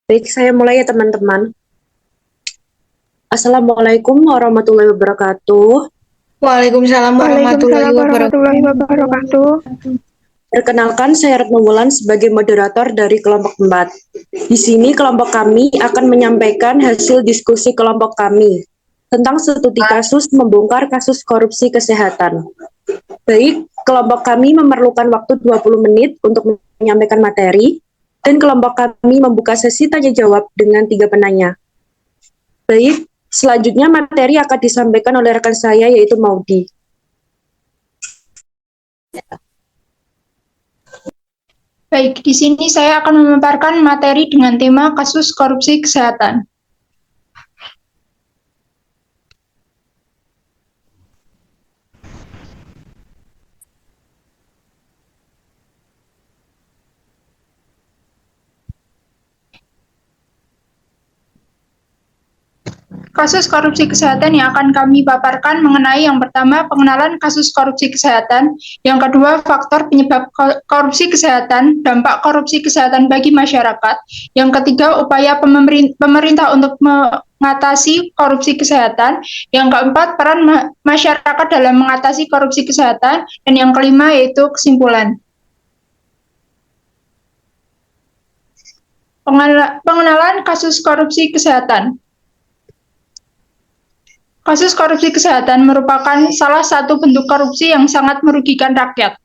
Baik, saya mulai ya teman-teman. Assalamualaikum warahmatullahi wabarakatuh. Waalaikumsalam warahmatullahi wabarakatuh. Perkenalkan, saya Retno Wulan sebagai moderator dari kelompok 4. Di sini kelompok kami akan menyampaikan hasil diskusi kelompok kami tentang studi kasus membongkar kasus korupsi kesehatan. Baik, kelompok kami memerlukan waktu 20 menit untuk menyampaikan materi, dan kelompok kami membuka sesi tanya jawab dengan 3 penanya. Baik, selanjutnya materi akan disampaikan oleh rekan saya yaitu Maudi. Baik, di sini saya akan memaparkan materi dengan tema kasus korupsi kesehatan. Kasus korupsi kesehatan yang akan kami paparkan mengenai yang pertama, pengenalan kasus korupsi kesehatan, yang kedua, faktor penyebab korupsi kesehatan, dampak korupsi kesehatan bagi masyarakat, yang ketiga, upaya pemerintah untuk mengatasi korupsi kesehatan, yang keempat, peran masyarakat dalam mengatasi korupsi kesehatan, dan yang kelima yaitu kesimpulan. Pengenalan kasus korupsi kesehatan. Kasus korupsi kesehatan merupakan salah satu bentuk korupsi yang sangat merugikan rakyat.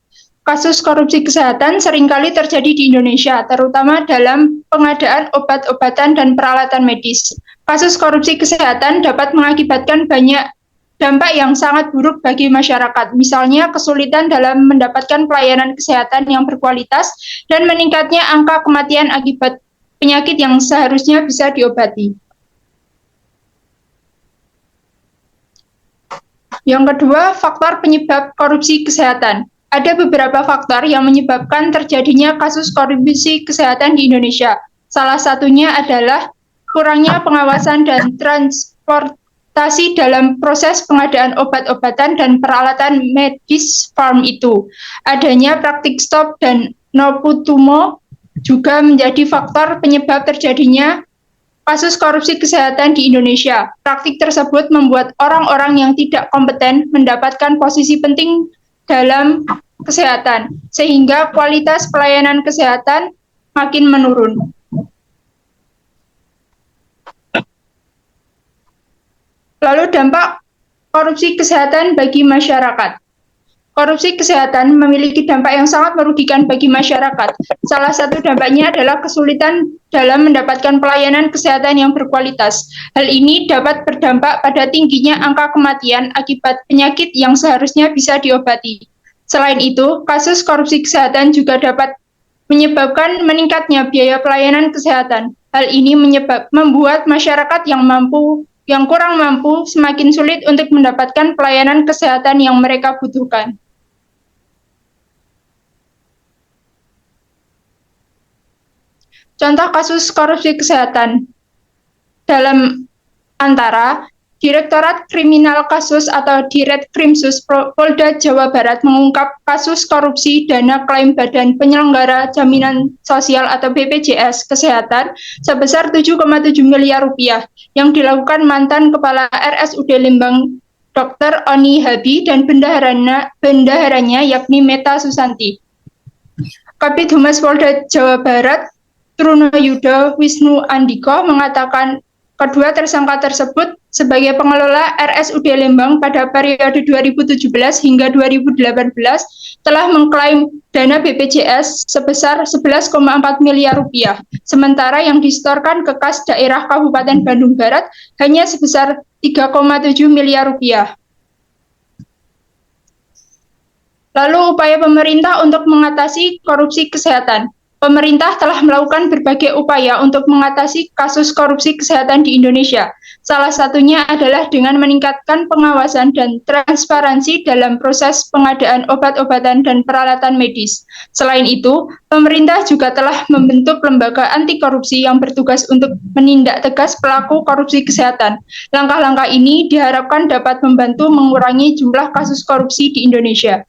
Kasus korupsi kesehatan seringkali terjadi di Indonesia, terutama dalam pengadaan obat-obatan dan peralatan medis. Kasus korupsi kesehatan dapat mengakibatkan banyak dampak yang sangat buruk bagi masyarakat, misalnya kesulitan dalam mendapatkan pelayanan kesehatan yang berkualitas dan meningkatnya angka kematian akibat penyakit yang seharusnya bisa diobati. Yang kedua, faktor penyebab korupsi kesehatan. Ada beberapa faktor yang menyebabkan terjadinya kasus korupsi kesehatan di Indonesia. Salah satunya adalah kurangnya pengawasan dan transportasi dalam proses pengadaan obat-obatan dan peralatan medis farm itu. Adanya praktik stop dan no putumo juga menjadi faktor penyebab terjadinya kasus korupsi kesehatan di Indonesia. Praktik tersebut membuat orang-orang yang tidak kompeten mendapatkan posisi penting dalam kesehatan, sehingga kualitas pelayanan kesehatan makin menurun. Lalu dampak korupsi kesehatan bagi masyarakat. Korupsi kesehatan memiliki dampak yang sangat merugikan bagi masyarakat. Salah satu dampaknya adalah kesulitan dalam mendapatkan pelayanan kesehatan yang berkualitas. Hal ini dapat berdampak pada tingginya angka kematian akibat penyakit yang seharusnya bisa diobati. Selain itu, kasus korupsi kesehatan juga dapat menyebabkan meningkatnya biaya pelayanan kesehatan. Hal ini membuat masyarakat yang kurang mampu semakin sulit untuk mendapatkan pelayanan kesehatan yang mereka butuhkan. Contoh kasus korupsi kesehatan dalam antara Direktorat Kriminal Kasus atau Direkkrimsus Polda Jawa Barat mengungkap kasus korupsi dana klaim Badan Penyelenggara Jaminan Sosial atau BPJS Kesehatan sebesar 7,7 miliar rupiah yang dilakukan mantan Kepala RSUD Lembang Dr. Oni Habi dan bendaharanya yakni Meta Susanti. Kabid Humas Polda Jawa Barat Truno Yudo Wisnu Andiko mengatakan kedua tersangka tersebut sebagai pengelola RSUD Lembang pada periode 2017 hingga 2018 telah mengklaim dana BPJS sebesar 11,4 miliar rupiah, sementara yang disetorkan ke kas daerah Kabupaten Bandung Barat hanya sebesar 3,7 miliar rupiah. Lalu upaya pemerintah untuk mengatasi korupsi kesehatan. Pemerintah telah melakukan berbagai upaya untuk mengatasi kasus korupsi kesehatan di Indonesia. Salah satunya adalah dengan meningkatkan pengawasan dan transparansi dalam proses pengadaan obat-obatan dan peralatan medis. Selain itu, pemerintah juga telah membentuk lembaga anti korupsi yang bertugas untuk menindak tegas pelaku korupsi kesehatan. Langkah-langkah ini diharapkan dapat membantu mengurangi jumlah kasus korupsi di Indonesia.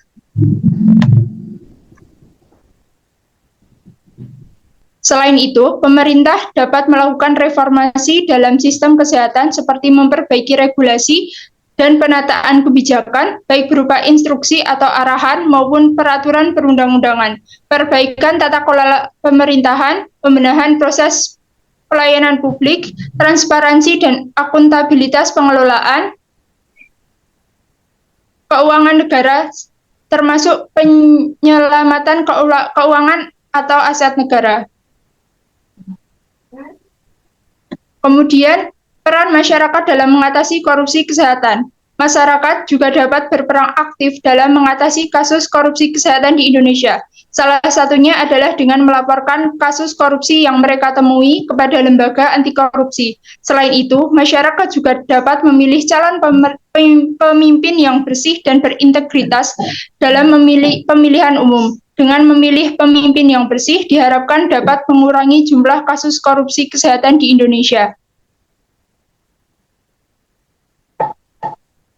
Selain itu, pemerintah dapat melakukan reformasi dalam sistem kesehatan seperti memperbaiki regulasi dan penataan kebijakan, baik berupa instruksi atau arahan maupun peraturan perundang-undangan, perbaikan tata kelola pemerintahan, pembenahan proses pelayanan publik, transparansi dan akuntabilitas pengelolaan keuangan negara, termasuk penyelamatan keuangan atau aset negara. Kemudian, peran masyarakat dalam mengatasi korupsi kesehatan. Masyarakat juga dapat berperan aktif dalam mengatasi kasus korupsi kesehatan di Indonesia. Salah satunya adalah dengan melaporkan kasus korupsi yang mereka temui kepada lembaga anti korupsi. Selain itu, masyarakat juga dapat memilih calon pemimpin yang bersih dan berintegritas dalam pemilihan umum. Dengan memilih pemimpin yang bersih, diharapkan dapat mengurangi jumlah kasus korupsi kesehatan di Indonesia.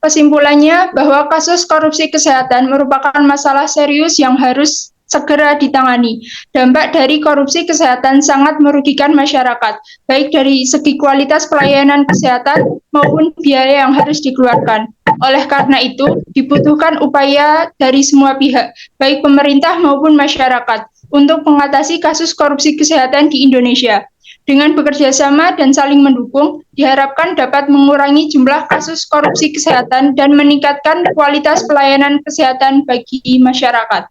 Kesimpulannya, bahwa kasus korupsi kesehatan merupakan masalah serius yang harus segera ditangani. Dampak dari korupsi kesehatan sangat merugikan masyarakat, baik dari segi kualitas pelayanan kesehatan maupun biaya yang harus dikeluarkan. Oleh karena itu, dibutuhkan upaya dari semua pihak, baik pemerintah maupun masyarakat, untuk mengatasi kasus korupsi kesehatan di Indonesia. Dengan bekerja sama dan saling mendukung, diharapkan dapat mengurangi jumlah kasus korupsi kesehatan dan meningkatkan kualitas pelayanan kesehatan bagi masyarakat.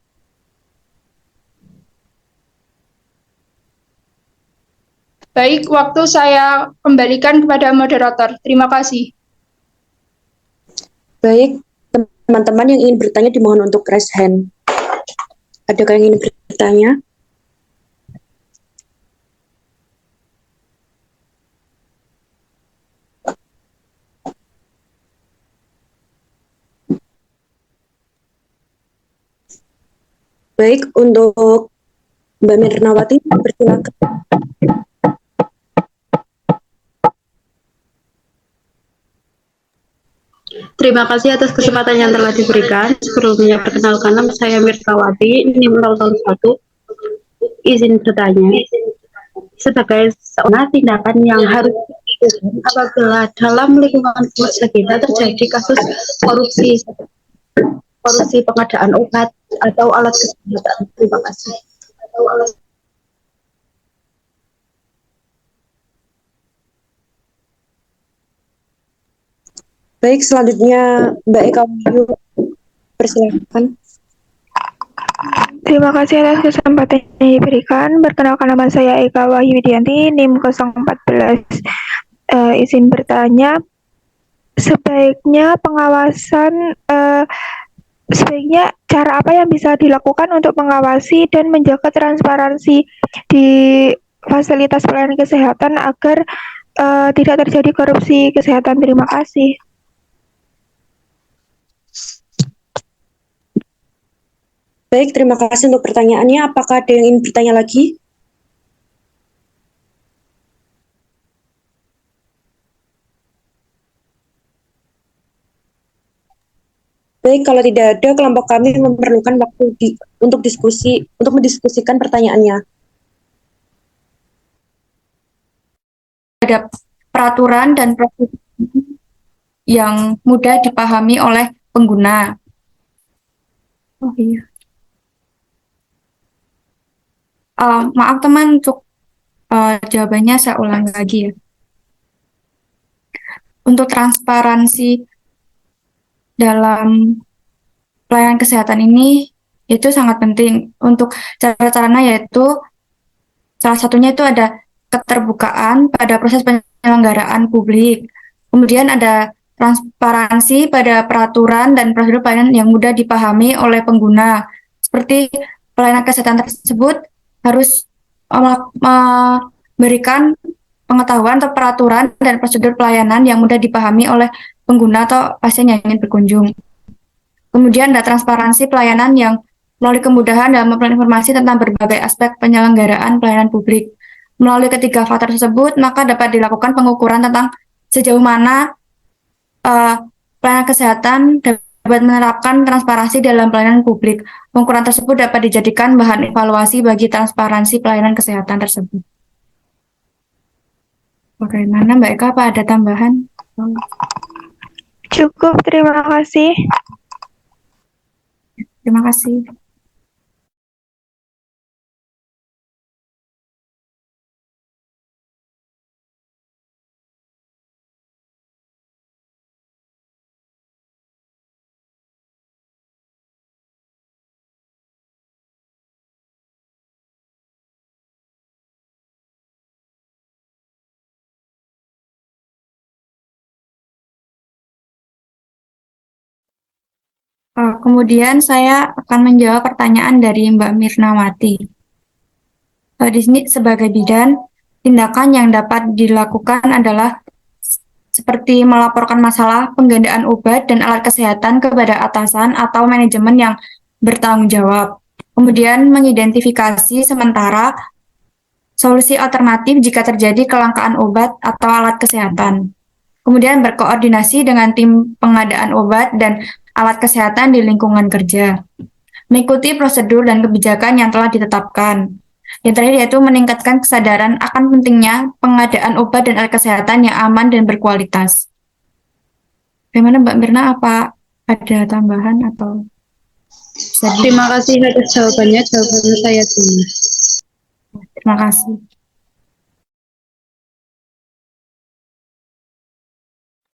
Baik, waktu saya kembalikan kepada moderator. Terima kasih. Baik, teman-teman yang ingin bertanya dimohon untuk raise hand. Adakah yang ingin bertanya? Baik, untuk Mbak Mirnawati, persilakan. Terima kasih atas kesempatan yang telah diberikan. Sebelumnya, perkenalkan nama saya Mirnawati, NIM 001. Izin bertanya, sebagai seorang tindakan yang harus dilakukan apabila dalam lingkungan keluarga kita terjadi kasus korupsi pengadaan obat atau alat kesehatan. Terima kasih. Baik, selanjutnya Mbak Eka Wahyu, persilakan. Terima kasih atas kesempatan yang diberikan. Perkenalkan nama saya Eka Wahyu Widianti, NIM 014. Izin bertanya, sebaiknya cara apa yang bisa dilakukan untuk mengawasi dan menjaga transparansi di fasilitas pelayanan kesehatan agar tidak terjadi korupsi kesehatan? Terima kasih. Baik, terima kasih untuk pertanyaannya. Apakah ada yang ingin bertanya lagi? Baik, kalau tidak ada, kelompok kami memerlukan waktu untuk mendiskusikan pertanyaannya. Ada peraturan dan prosedur yang mudah dipahami oleh pengguna. Oh iya. Maaf teman, untuk jawabannya saya ulang lagi ya. Untuk transparansi dalam pelayanan kesehatan ini itu sangat penting. Untuk cara-caranya yaitu salah satunya itu ada keterbukaan pada proses penyelenggaraan publik. Kemudian ada transparansi pada peraturan dan prosedur pelayanan yang mudah dipahami oleh pengguna. Seperti pelayanan kesehatan tersebut harus memberikan pengetahuan atau peraturan dan prosedur pelayanan yang mudah dipahami oleh pengguna atau pasien yang ingin berkunjung. Kemudian ada transparansi pelayanan yang melalui kemudahan dalam memperoleh informasi tentang berbagai aspek penyelenggaraan pelayanan publik. Melalui ketiga faktor tersebut, maka dapat dilakukan pengukuran tentang sejauh mana pelayanan kesehatan dapat menerapkan transparansi dalam pelayanan publik. Pengukuran tersebut dapat dijadikan bahan evaluasi bagi transparansi pelayanan kesehatan tersebut. Bagaimana Mbak Eka, apa ada tambahan? Cukup, terima kasih. Terima kasih. Kemudian saya akan menjawab pertanyaan dari Mbak Mirnawati. Di sini sebagai bidan, tindakan yang dapat dilakukan adalah seperti melaporkan masalah penggandaan obat dan alat kesehatan kepada atasan atau manajemen yang bertanggung jawab. Kemudian mengidentifikasi sementara solusi alternatif jika terjadi kelangkaan obat atau alat kesehatan. Kemudian berkoordinasi dengan tim pengadaan obat dan alat kesehatan di lingkungan kerja. Mengikuti prosedur dan kebijakan yang telah ditetapkan. Yang terakhir yaitu meningkatkan kesadaran akan pentingnya pengadaan obat dan alat kesehatan yang aman dan berkualitas. Bagaimana Mbak Mirna, apa ada tambahan atau Terima kasih atas jawabannya. Jawaban saya semua. Terima kasih.